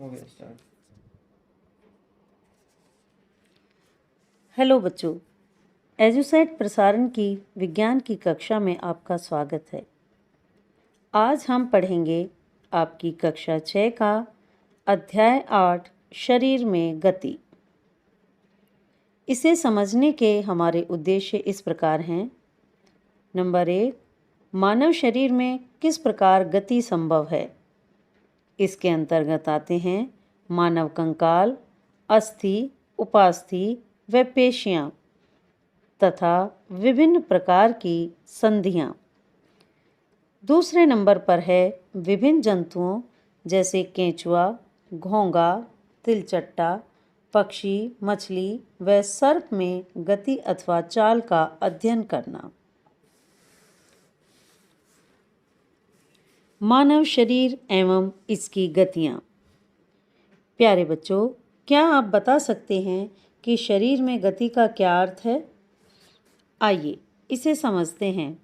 हो गया start. Hello बच्चों, एजुसेट प्रसारण की विज्ञान की कक्षा में आपका स्वागत है। आज हम पढ़ेंगे आपकी कक्षा 6 का अध्याय 8 शरीर में गति। इसे समझने के हमारे उद्देश्य इस प्रकार हैं। नंबर 1, मानव शरीर में किस प्रकार गति संभव है। इसके अंतर्गत आते हैं मानव कंकाल, अस्थि, उपास्थि व पेशियाँ तथा विभिन्न प्रकार की संधियाँ। दूसरे नंबर पर है विभिन्न जंतुओं जैसे केंचुआ, घोंघा, तिलचट्टा, पक्षी, मछली व सर्प में गति अथवा चाल का अध्ययन करना। मानव शरीर एवं इसकी गतियाँ। प्यारे बच्चों, क्या आप बता सकते हैं कि शरीर में गति का क्या अर्थ है? आइए इसे समझते हैं।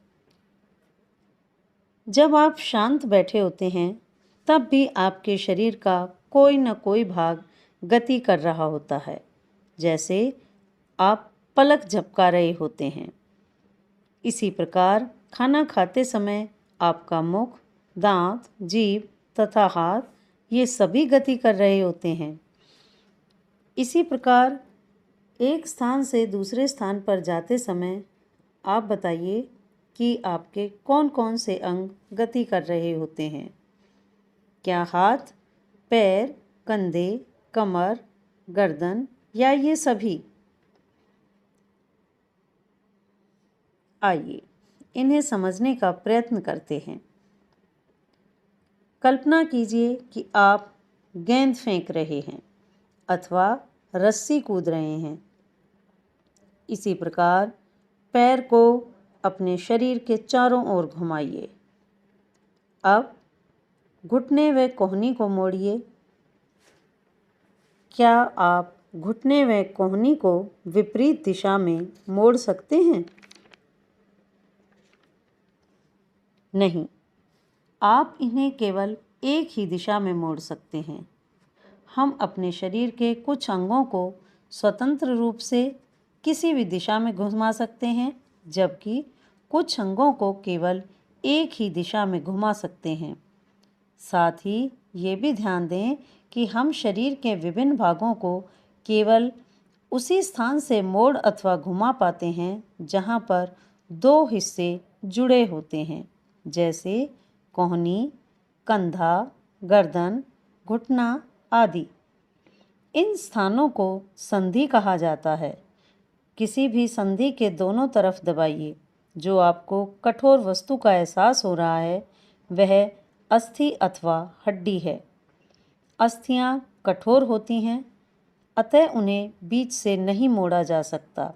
जब आप शांत बैठे होते हैं तब भी आपके शरीर का कोई न कोई भाग गति कर रहा होता है, जैसे आप पलक झपका रहे होते हैं। इसी प्रकार खाना खाते समय आपका मुख, दांत, जीभ तथा हाथ ये सभी गति कर रहे होते हैं। इसी प्रकार एक स्थान से दूसरे स्थान पर जाते समय आप बताइए कि आपके कौन कौन से अंग गति कर रहे होते हैं। क्या हाथ, पैर, कंधे, कमर, गर्दन या ये सभी? आइए इन्हें समझने का प्रयत्न करते हैं। कल्पना कीजिए कि आप गेंद फेंक रहे हैं अथवा रस्सी कूद रहे हैं। इसी प्रकार पैर को अपने शरीर के चारों ओर घुमाइए। अब घुटने व कोहनी को मोड़िए। क्या आप घुटने व कोहनी को विपरीत दिशा में मोड़ सकते हैं? नहीं, आप इन्हें केवल एक ही दिशा में मोड़ सकते हैं। हम अपने शरीर के कुछ अंगों को स्वतंत्र रूप से किसी भी दिशा में घुमा सकते हैं, जबकि कुछ अंगों को केवल एक ही दिशा में घुमा सकते हैं। साथ ही ये भी ध्यान दें कि हम शरीर के विभिन्न भागों को केवल उसी स्थान से मोड़ अथवा घुमा पाते हैं जहाँ पर दो हिस्से जुड़े होते हैं, जैसे कोहनी, कंधा, गर्दन, घुटना आदि। इन स्थानों को संधि कहा जाता है। किसी भी संधि के दोनों तरफ दबाइए। जो आपको कठोर वस्तु का एहसास हो रहा है वह अस्थि अथवा हड्डी है। अस्थियां कठोर होती हैं, अतः उन्हें बीच से नहीं मोड़ा जा सकता।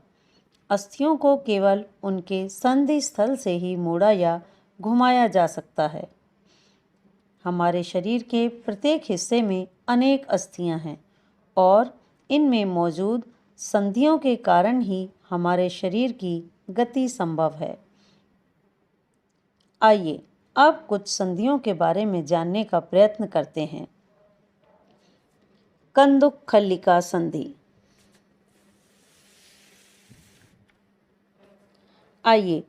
अस्थियों को केवल उनके संधि स्थल से ही मोड़ा या घुमाया जा सकता है। हमारे शरीर के प्रत्येक हिस्से में अनेक अस्थियां हैं और इनमें मौजूद संधियों के कारण ही हमारे शरीर की गति संभव है। आइए अब कुछ संधियों के बारे में जानने का प्रयत्न करते हैं। कंदुकखल्लिका संधि। आइए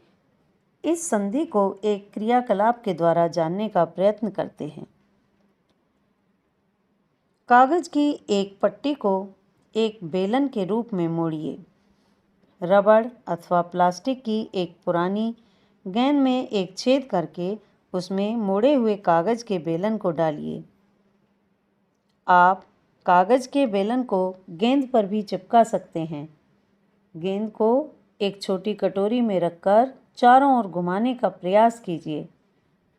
इस संधि को एक क्रियाकलाप के द्वारा जानने का प्रयत्न करते हैं। कागज की एक पट्टी को एक बेलन के रूप में मोड़िए। रबड़ अथवा प्लास्टिक की एक पुरानी गेंद में एक छेद करके उसमें मोड़े हुए कागज के बेलन को डालिए। आप कागज के बेलन को गेंद पर भी चिपका सकते हैं। गेंद को एक छोटी कटोरी में रखकर चारों ओर घुमाने का प्रयास कीजिए।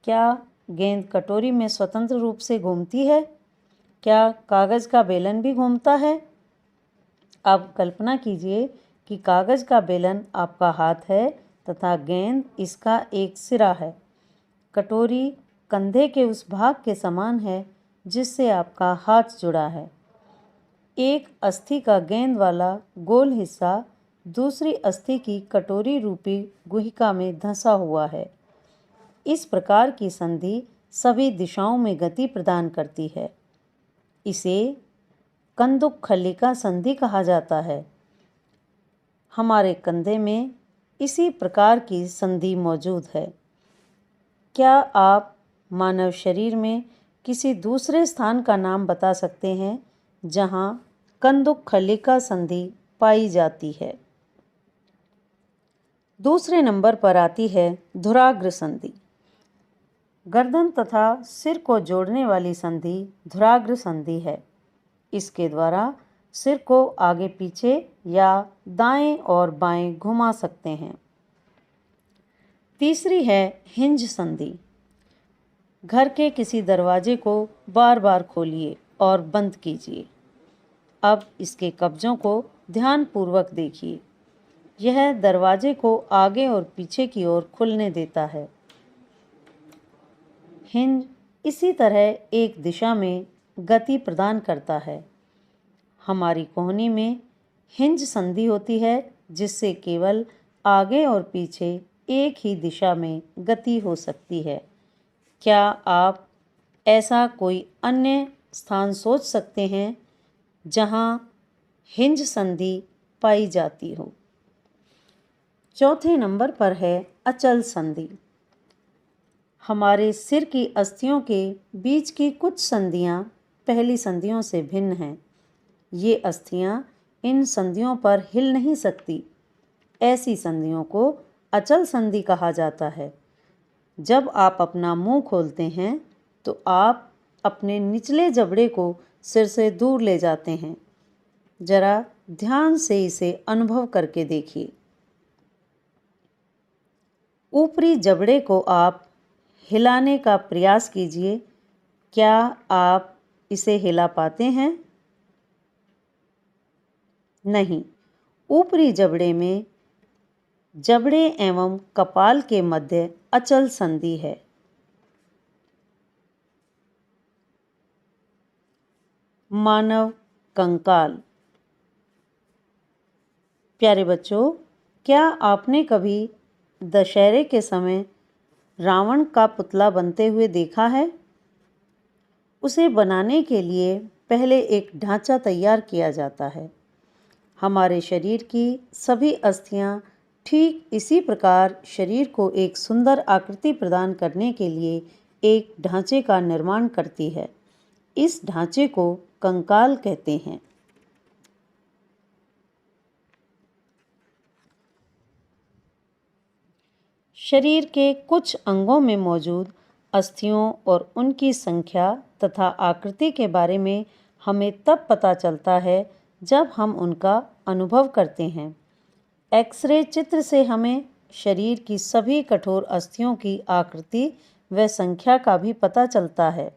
क्या गेंद कटोरी में स्वतंत्र रूप से घूमती है? क्या कागज का बेलन भी घूमता है? अब कल्पना कीजिए कि कागज का बेलन आपका हाथ है तथा गेंद इसका एक सिरा है। कटोरी कंधे के उस भाग के समान है जिससे आपका हाथ जुड़ा है। एक अस्थि का गेंद वाला गोल हिस्सा दूसरी अस्थि की कटोरी रूपी गुहिका में धंसा हुआ है। इस प्रकार की संधि सभी दिशाओं में गति प्रदान करती है। इसे कंदुकखलिका संधि कहा जाता है। हमारे कंधे में इसी प्रकार की संधि मौजूद है। क्या आप मानव शरीर में किसी दूसरे स्थान का नाम बता सकते हैं जहां कंदुकखलिका संधि पाई जाती है? दूसरे नंबर पर आती है धुराग्र संधि। गर्दन तथा सिर को जोड़ने वाली संधि धुराग्र संधि है। इसके द्वारा सिर को आगे पीछे या दाएं और बाएं घुमा सकते हैं। तीसरी है हिंज संधि। घर के किसी दरवाजे को बार बार खोलिए और बंद कीजिए। अब इसके कब्जों को ध्यानपूर्वक देखिए। यह दरवाजे को आगे और पीछे की ओर खुलने देता है। हिंज इसी तरह एक दिशा में गति प्रदान करता है। हमारी कोहनी में हिंज संधि होती है जिससे केवल आगे और पीछे एक ही दिशा में गति हो सकती है। क्या आप ऐसा कोई अन्य स्थान सोच सकते हैं जहां हिंज संधि पाई जाती हो? चौथे नंबर पर है अचल संधि। हमारे सिर की अस्थियों के बीच की कुछ संधियां पहली संधियों से भिन्न हैं। ये अस्थियां इन संधियों पर हिल नहीं सकती। ऐसी संधियों को अचल संधि कहा जाता है। जब आप अपना मुंह खोलते हैं तो आप अपने निचले जबड़े को सिर से दूर ले जाते हैं। जरा ध्यान से इसे अनुभव करके देखिए। ऊपरी जबड़े को आप हिलाने का प्रयास कीजिए। क्या आप इसे हिला पाते हैं? नहीं। ऊपरी जबड़े में जबड़े एवं कपाल के मध्य अचल संधि है। मानव कंकाल। प्यारे बच्चों, क्या आपने कभी दशहरे के समय रावण का पुतला बनते हुए देखा है? उसे बनाने के लिए पहले एक ढांचा तैयार किया जाता है। हमारे शरीर की सभी अस्थियां ठीक इसी प्रकार शरीर को एक सुंदर आकृति प्रदान करने के लिए एक ढांचे का निर्माण करती है। इस ढांचे को कंकाल कहते हैं। शरीर के कुछ अंगों में मौजूद अस्थियों और उनकी संख्या तथा आकृति के बारे में हमें तब पता चलता है जब हम उनका अनुभव करते हैं। एक्सरे चित्र से हमें शरीर की सभी कठोर अस्थियों की आकृति व संख्या का भी पता चलता है।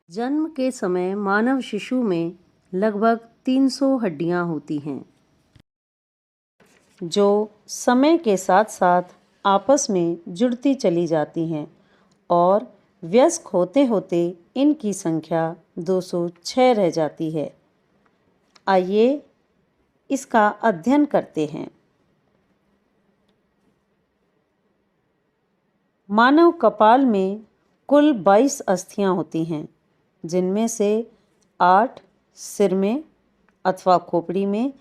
जन्म के समय मानव शिशु में लगभग 300 हड्डियां होती हैं, जो समय के साथ साथ आपस में जुड़ती चली जाती हैं और वयस्क होते होते इनकी संख्या 206 रह जाती है। आइए इसका अध्ययन करते हैं। मानव कपाल में कुल 22 अस्थियां होती हैं, जिनमें से 8 सिर में अथवा खोपड़ी में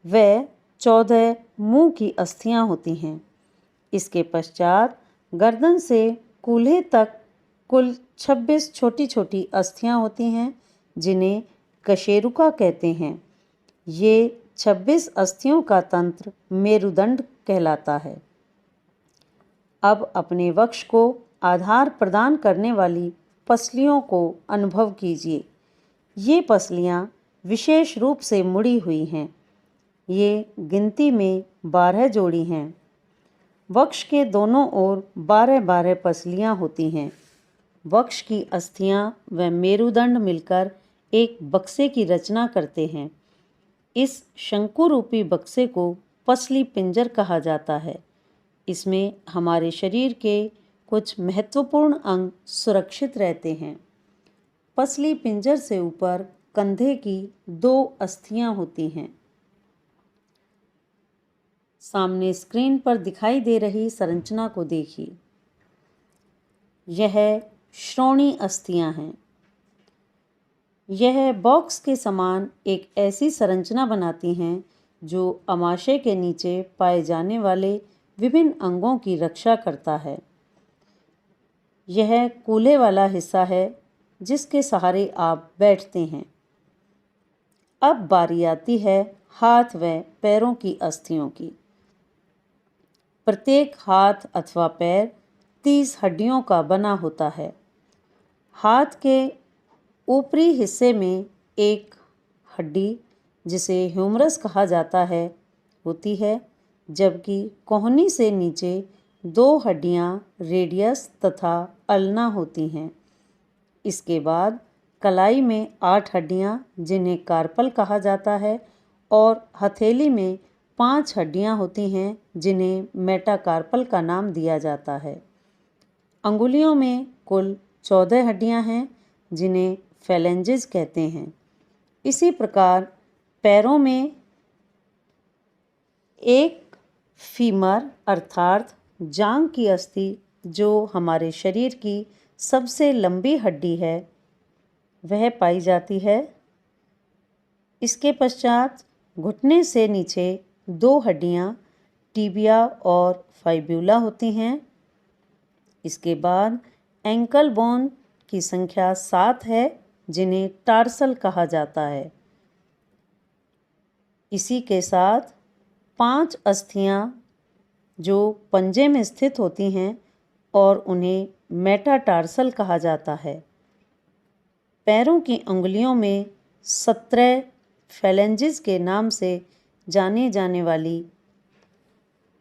व 14 मुंह की अस्थियां होती हैं। इसके पश्चात गर्दन से कूल्हे तक कुल 26 छोटी छोटी अस्थियां होती हैं, जिन्हें कशेरुका कहते हैं। ये 26 अस्थियों का तंत्र मेरुदंड कहलाता है। अब अपने वक्ष को आधार प्रदान करने वाली पसलियों को अनुभव कीजिए। ये पसलियां विशेष रूप से मुड़ी हुई हैं। ये गिनती में 12 जोड़ी हैं। वक्ष के दोनों ओर 12-12 पसलियां होती हैं। वक्ष की अस्थियां व मेरुदंड मिलकर एक बक्से की रचना करते हैं। इस शंकु रूपी बक्से को पसली पिंजर कहा जाता है। इसमें हमारे शरीर के कुछ महत्वपूर्ण अंग सुरक्षित रहते हैं। पसली पिंजर से ऊपर कंधे की 2 अस्थियां होती हैं। सामने स्क्रीन पर दिखाई दे रही संरचना को देखिए। यह श्रोणि अस्थियां हैं। यह बॉक्स के समान एक ऐसी संरचना बनाती हैं जो अमाशय के नीचे पाए जाने वाले विभिन्न अंगों की रक्षा करता है। यह कूल्हे वाला हिस्सा है जिसके सहारे आप बैठते हैं। अब बारी आती है हाथ व पैरों की अस्थियों की। प्रत्येक हाथ अथवा पैर 30 हड्डियों का बना होता है। हाथ के ऊपरी हिस्से में एक हड्डी, जिसे ह्यूमरस कहा जाता है, होती है, जबकि कोहनी से नीचे 2 हड्डियां रेडियस तथा अल्ना होती हैं। इसके बाद कलाई में 8 हड्डियां, जिन्हें कार्पल कहा जाता है, और हथेली में 5 हड्डियां होती हैं, जिन्हें मेटाकार्पल का नाम दिया जाता है। अंगुलियों में कुल 14 हड्डियां हैं, जिन्हें फेलेंजेस कहते हैं। इसी प्रकार पैरों में एक फीमर अर्थात जांघ की अस्थि, जो हमारे शरीर की सबसे लंबी हड्डी है, वह पाई जाती है। इसके पश्चात घुटने से नीचे 2 हड्डियां टिबिया और फाइब्यूला होती हैं। इसके बाद एंकल बोन की संख्या 7 है, जिन्हें टार्सल कहा जाता है। इसी के साथ 5 अस्थियां जो पंजे में स्थित होती हैं और उन्हें मेटाटार्सल कहा जाता है। पैरों की अंगुलियों में 17 फेलेंजेस के नाम से जाने जाने वाली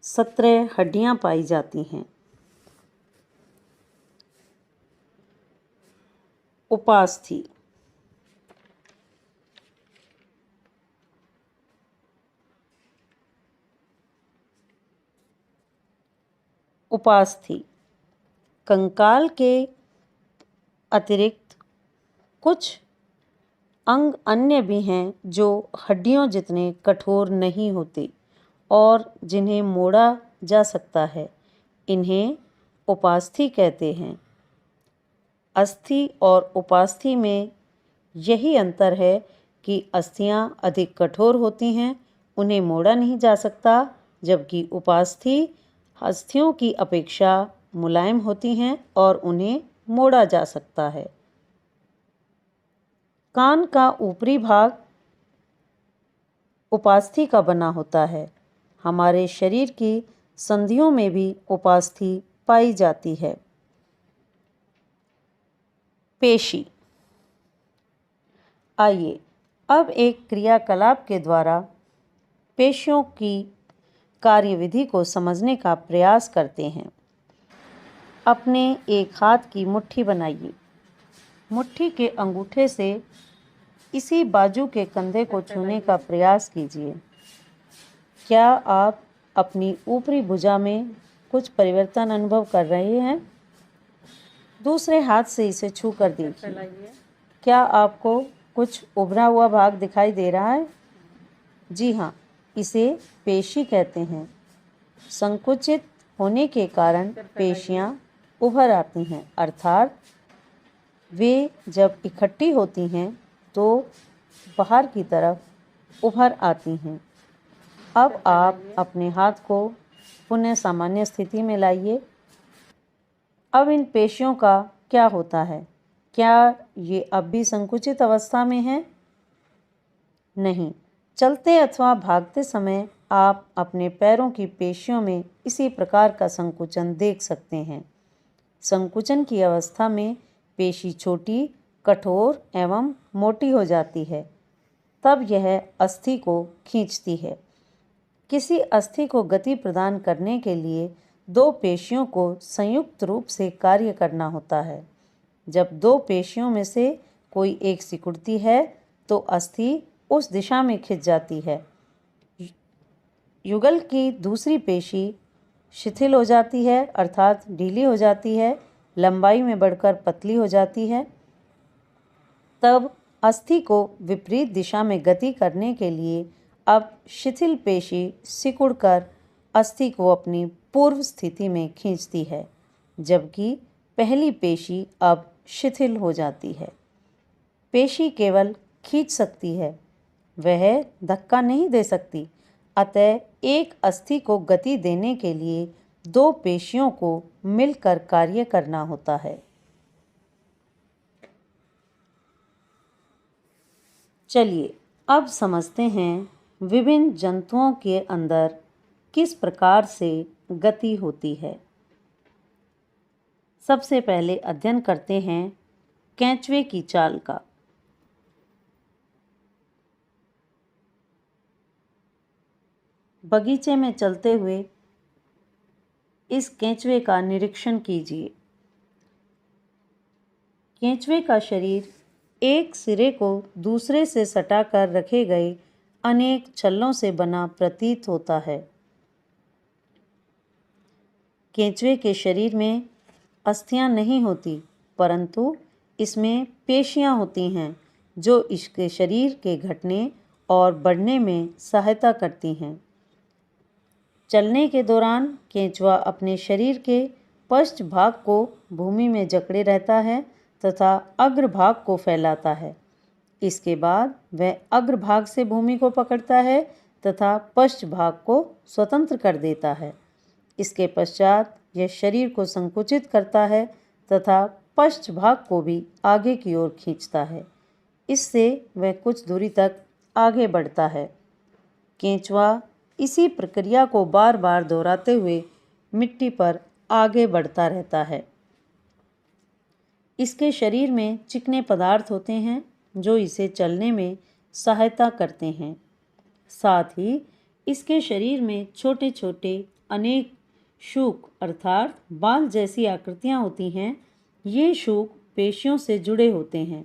17 हड्डियां पाई जाती हैं। उपास्थि। उपास्थि कंकाल के अतिरिक्त कुछ अंग अन्य भी हैं जो हड्डियों जितने कठोर नहीं होते और जिन्हें मोड़ा जा सकता है। इन्हें उपास्थि कहते हैं। अस्थि और उपास्थि में यही अंतर है कि अस्थियां अधिक कठोर होती हैं, उन्हें मोड़ा नहीं जा सकता, जबकि उपास्थि अस्थियों की अपेक्षा मुलायम होती हैं और उन्हें मोड़ा जा सकता है। कान का ऊपरी भाग उपास्थि का बना होता है। हमारे शरीर की संधियों में भी उपास्थि पाई जाती है। पेशी। आइए अब एक क्रियाकलाप के द्वारा पेशियों की कार्यविधि को समझने का प्रयास करते हैं। अपने एक हाथ की मुट्ठी बनाइए। मुट्ठी के अंगूठे से इसी बाजू के कंधे को छूने का प्रयास कीजिए। क्या आप अपनी ऊपरी भुजा में कुछ परिवर्तन अनुभव कर रहे हैं? दूसरे हाथ से इसे छू कर देखिए। क्या आपको कुछ उभरा हुआ भाग दिखाई दे रहा है? जी हाँ, इसे पेशी कहते हैं। संकुचित होने के कारण पेशियां उभर आती हैं, अर्थात वे जब इकट्ठी होती हैं तो बाहर की तरफ उभर आती हैं। अब आप अपने हाथ को पुनः सामान्य स्थिति में लाइए। अब इन पेशियों का क्या होता है? क्या ये अब भी संकुचित अवस्था में हैं? नहीं। चलते अथवा भागते समय आप अपने पैरों की पेशियों में इसी प्रकार का संकुचन देख सकते हैं। संकुचन की अवस्था में पेशी छोटी, कठोर एवं मोटी हो जाती है। तब यह अस्थि को खींचती है। किसी अस्थि को गति प्रदान करने के लिए 2 पेशियों को संयुक्त रूप से कार्य करना होता है। जब 2 पेशियों में से कोई एक सिकुड़ती है तो अस्थि उस दिशा में खिंच जाती है। युगल की दूसरी पेशी शिथिल हो जाती है, अर्थात ढीली हो जाती है, लंबाई में बढ़कर पतली हो जाती है। तब अस्थि को विपरीत दिशा में गति करने के लिए अब शिथिल पेशी सिकुड़कर अस्थि को अपनी पूर्व स्थिति में खींचती है, जबकि पहली पेशी अब शिथिल हो जाती है। पेशी केवल खींच सकती है, वह धक्का नहीं दे सकती। अतः एक अस्थि को गति देने के लिए दो पेशियों को मिलकर कार्य करना होता है। चलिए अब समझते हैं विभिन्न जंतुओं के अंदर किस प्रकार से गति होती है। सबसे पहले अध्ययन करते हैं केंचुए की चाल का। बगीचे में चलते हुए इस केंचुए का निरीक्षण कीजिए। केंचुए का शरीर एक सिरे को दूसरे से सटाकर रखे गए अनेक छल्लों से बना प्रतीत होता है। केंचुए के शरीर में अस्थियां नहीं होती, परंतु इसमें पेशियां होती हैं जो इसके शरीर के घटने और बढ़ने में सहायता करती हैं। चलने के दौरान केंचुआ अपने शरीर के पश्च भाग को भूमि में जकड़े रहता है तथा अग्रभाग को फैलाता है। इसके बाद वह अग्रभाग से भूमि को पकड़ता है तथा पश्च भाग को स्वतंत्र कर देता है। इसके पश्चात यह शरीर को संकुचित करता है तथा पश्च भाग को भी आगे की ओर खींचता है। इससे वह कुछ दूरी तक आगे बढ़ता है। केंचुआ इसी प्रक्रिया को बार बार दोहराते हुए मिट्टी पर आगे बढ़ता रहता है। इसके शरीर में चिकने पदार्थ होते हैं जो इसे चलने में सहायता करते हैं। साथ ही इसके शरीर में छोटे छोटे अनेक शूक अर्थात बाल जैसी आकृतियां होती हैं। ये शूक पेशियों से जुड़े होते हैं।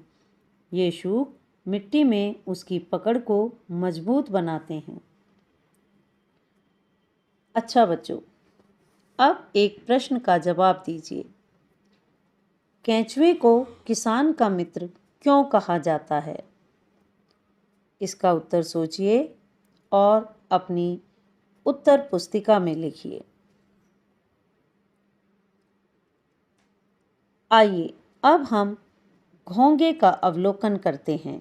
ये शूक मिट्टी में उसकी पकड़ को मजबूत बनाते हैं। अच्छा बच्चों, अब एक प्रश्न का जवाब दीजिए। केंचुए को किसान का मित्र क्यों कहा जाता है? इसका उत्तर सोचिए और अपनी उत्तर पुस्तिका में लिखिए। आइए अब हम घोंगे का अवलोकन करते हैं।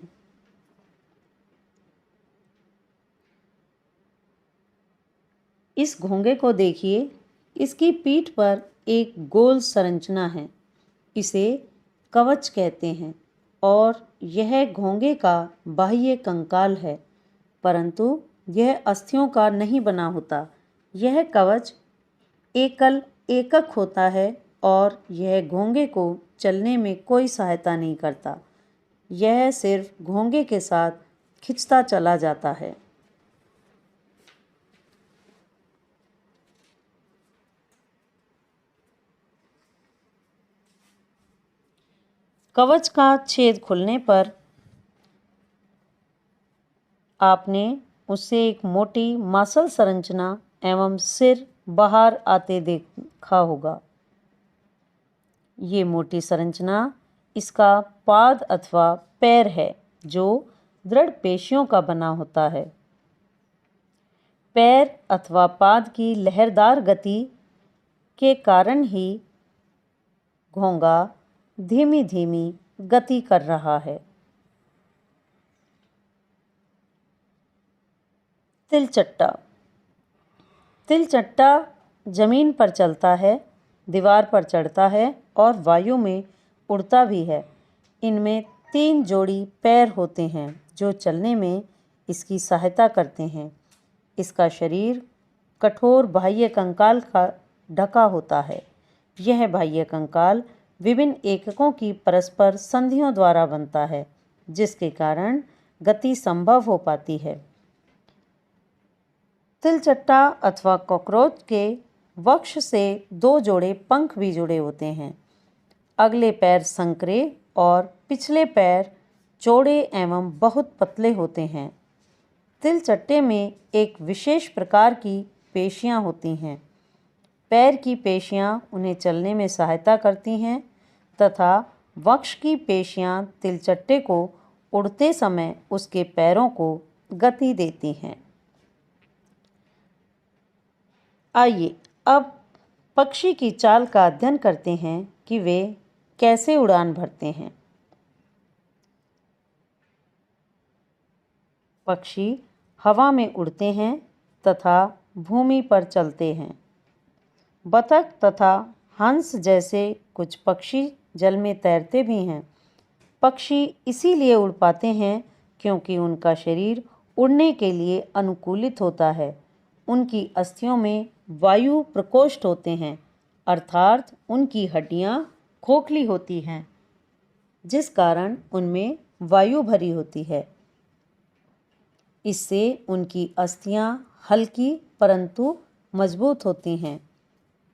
इस घोंगे को देखिए, इसकी पीठ पर एक गोल संरचना है। इसे कवच कहते हैं और यह घोंगे का बाह्य कंकाल है, परंतु यह अस्थियों का नहीं बना होता। यह कवच एकक होता है और यह घोंगे को चलने में कोई सहायता नहीं करता। यह सिर्फ घोंगे के साथ खिंचता चला जाता है। कवच का छेद खुलने पर आपने उससे एक मोटी मांसल संरचना एवं सिर बाहर आते देखा होगा। ये मोटी संरचना इसका पाद अथवा पैर है जो दृढ़ पेशियों का बना होता है। पैर अथवा पाद की लहरदार गति के कारण ही घोंगा धीमी धीमी गति कर रहा है। तिलचट्टा। तिलचट्टा जमीन पर चलता है, दीवार पर चढ़ता है और वायु में उड़ता भी है। इनमें 3 जोड़ी पैर होते हैं जो चलने में इसकी सहायता करते हैं। इसका शरीर कठोर बाह्य कंकाल का ढका होता है। यह बाह्य कंकाल विभिन्न एककों की परस्पर संधियों द्वारा बनता है, जिसके कारण गति संभव हो पाती है। तिलचट्टा अथवा कॉकरोच के वक्ष से 2 जोड़े पंख भी जुड़े होते हैं। अगले पैर संकरे और पिछले पैर चौड़े एवं बहुत पतले होते हैं। तिलचट्टे में एक विशेष प्रकार की पेशियां होती हैं। पैर की पेशियां उन्हें चलने में सहायता करती हैं तथा वक्ष की पेशियां तिलचट्टे को उड़ते समय उसके पैरों को गति देती हैं। आइए अब पक्षी की चाल का अध्ययन करते हैं कि वे कैसे उड़ान भरते हैं। पक्षी हवा में उड़ते हैं तथा भूमि पर चलते हैं। बतख तथा हंस जैसे कुछ पक्षी जल में तैरते भी हैं। पक्षी इसीलिए उड़ पाते हैं क्योंकि उनका शरीर उड़ने के लिए अनुकूलित होता है। उनकी अस्थियों में वायु प्रकोष्ठ होते हैं, अर्थात उनकी हड्डियां खोखली होती हैं, जिस कारण उनमें वायु भरी होती है। इससे उनकी अस्थियां हल्की परंतु मजबूत होती हैं।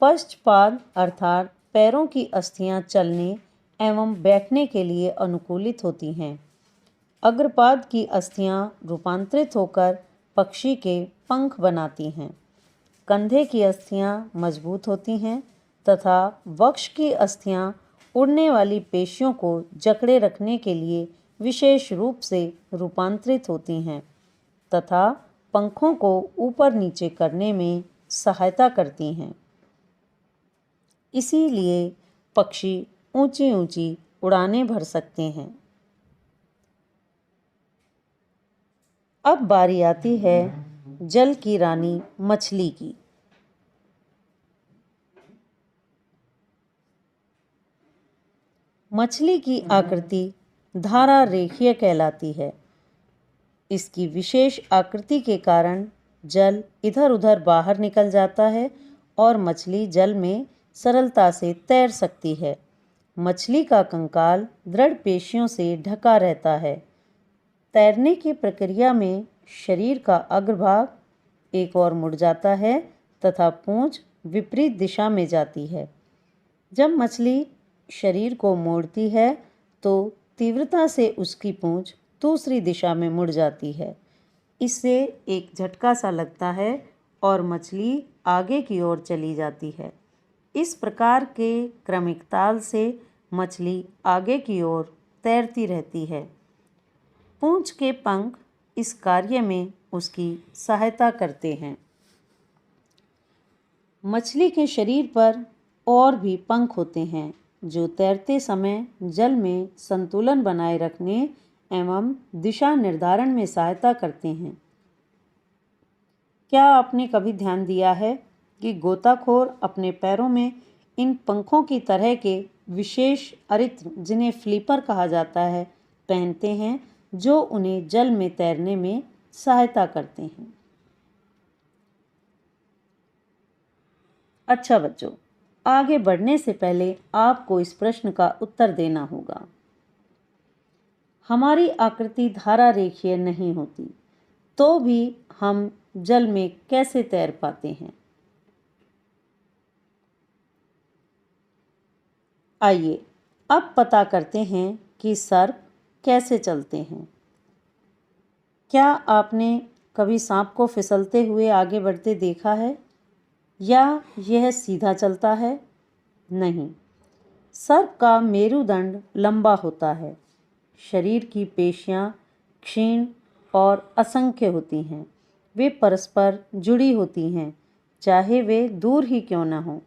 पश्चपाद अर्थात पैरों की अस्थियां चलने एवं बैठने के लिए अनुकूलित होती हैं। अग्रपाद की अस्थियां रूपांतरित होकर पक्षी के पंख बनाती हैं। कंधे की अस्थियां मजबूत होती हैं तथा वक्ष की अस्थियां उड़ने वाली पेशियों को जकड़े रखने के लिए विशेष रूप से रूपांतरित होती हैं तथा पंखों को ऊपर नीचे करने में सहायता करती हैं। इसीलिए पक्षी ऊंची ऊंची उड़ानें भर सकते हैं। अब बारी आती है जल की रानी मछली की। मछली की आकृति धारा रेखीय कहलाती है। इसकी विशेष आकृति के कारण जल इधर उधर बाहर निकल जाता है और मछली जल में सरलता से तैर सकती है। मछली का कंकाल दृढ़ पेशियों से ढका रहता है। तैरने की प्रक्रिया में शरीर का अग्रभाग एक ओर मुड़ जाता है तथा पूंछ विपरीत दिशा में जाती है। जब मछली शरीर को मोड़ती है तो तीव्रता से उसकी पूंछ दूसरी दिशा में मुड़ जाती है। इससे एक झटका सा लगता है और मछली आगे की ओर चली जाती है। इस प्रकार के क्रमिक ताल से मछली आगे की ओर तैरती रहती है। पूंछ के पंख इस कार्य में उसकी सहायता करते हैं। मछली के शरीर पर और भी पंख होते हैं जो तैरते समय जल में संतुलन बनाए रखने एवं दिशा निर्धारण में सहायता करते हैं। क्या आपने कभी ध्यान दिया है कि गोताखोर अपने पैरों में इन पंखों की तरह के विशेष अरित्र, जिन्हें फ्लिपर कहा जाता है, पहनते हैं, जो उन्हें जल में तैरने में सहायता करते हैं। अच्छा बच्चों, आगे बढ़ने से पहले आपको इस प्रश्न का उत्तर देना होगा। हमारी आकृति धारा रेखीय नहीं होती तो भी हम जल में कैसे तैर पाते हैं? आइए अब पता करते हैं कि सर्प कैसे चलते हैं। क्या आपने कभी सांप को फिसलते हुए आगे बढ़ते देखा है या यह सीधा चलता है? नहीं। सर्प का मेरुदंड लंबा होता है। शरीर की पेशियां क्षीण और असंख्य होती हैं। वे परस्पर जुड़ी होती हैं, चाहे वे दूर ही क्यों न हों।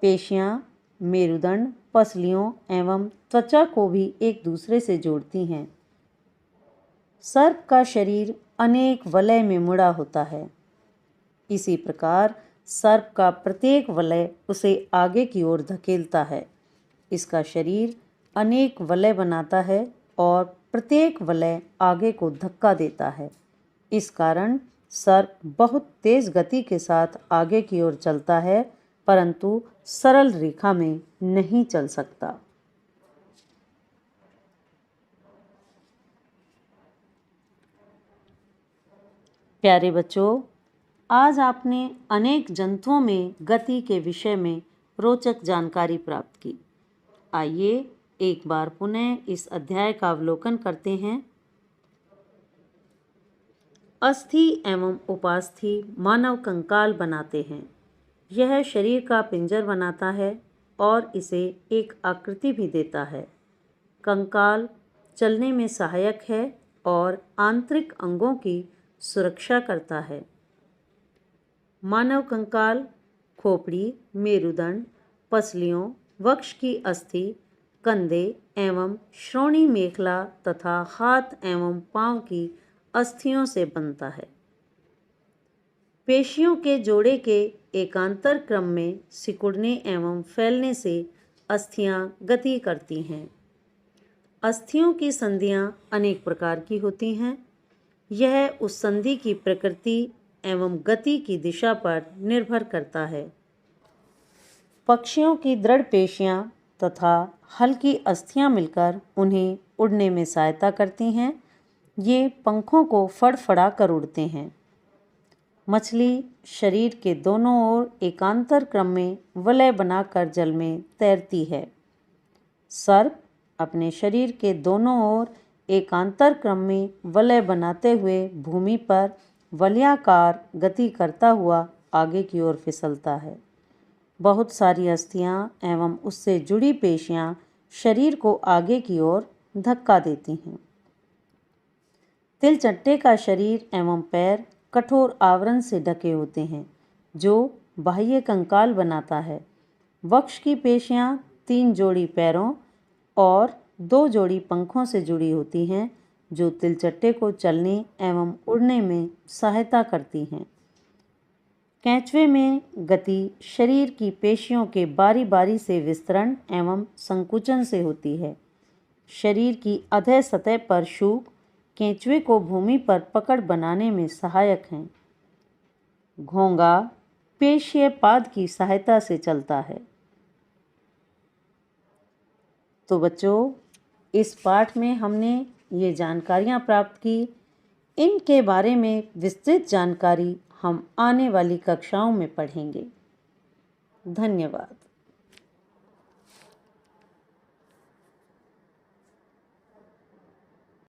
पेशियां मेरुदंड, पसलियों एवं त्वचा को भी एक दूसरे से जोड़ती हैं। सर्प का शरीर अनेक वलय में मुड़ा होता है। इसी प्रकार सर्प का प्रत्येक वलय उसे आगे की ओर धकेलता है। इसका शरीर अनेक वलय बनाता है और प्रत्येक वलय आगे को धक्का देता है। इस कारण सर्प बहुत तेज गति के साथ आगे की ओर चलता है, परंतु सरल रेखा में नहीं चल सकता। प्यारे बच्चों, आज आपने अनेक जंतुओं में गति के विषय में रोचक जानकारी प्राप्त की। आइए एक बार पुनः इस अध्याय का अवलोकन करते हैं। अस्थि एवं उपास्थि मानव कंकाल बनाते हैं। यह शरीर का पिंजर बनाता है और इसे एक आकृति भी देता है। कंकाल चलने में सहायक है और आंतरिक अंगों की सुरक्षा करता है। मानव कंकाल, खोपड़ी, मेरुदंड, पसलियों, वक्ष की अस्थि, कंधे एवं श्रोणि मेखला तथा हाथ एवं पांव की अस्थियों से बनता है। पेशियों के जोड़े के एकांतर क्रम में सिकुड़ने एवं फैलने से अस्थियां गति करती हैं। अस्थियों की संधियां अनेक प्रकार की होती हैं। यह उस संधि की प्रकृति एवं गति की दिशा पर निर्भर करता है। पक्षियों की दृढ़ पेशियां तथा हल्की अस्थियां मिलकर उन्हें उड़ने में सहायता करती हैं। ये पंखों को फड़फड़ा कर उड़ते हैं। मछली शरीर के दोनों ओर एकांतर क्रम में वलय बनाकर जल में तैरती है। सर्प अपने शरीर के दोनों ओर एकांतर क्रम में वलय बनाते हुए भूमि पर वलयाकार गति करता हुआ आगे की ओर फिसलता है। बहुत सारी अस्थियां एवं उससे जुड़ी पेशियां शरीर को आगे की ओर धक्का देती हैं। तिलचट्टे का शरीर एवं पैर कठोर आवरण से ढके होते हैं जो बाह्य कंकाल बनाता है। वक्ष की पेशियां 3 जोड़ी पैरों और 2 जोड़ी पंखों से जुड़ी होती हैं जो तिलचट्टे को चलने एवं उड़ने में सहायता करती हैं। कैंचवे में गति शरीर की पेशियों के बारी बारी से विस्तरण एवं संकुचन से होती है। शरीर की अधः सतह पर शूक केंचुए को भूमि पर पकड़ बनाने में सहायक हैं। घोंगा पेशीय पाद की सहायता से चलता है। तो बच्चों, इस पाठ में हमने ये जानकारियाँ प्राप्त की। इनके बारे में विस्तृत जानकारी हम आने वाली कक्षाओं में पढ़ेंगे। धन्यवाद।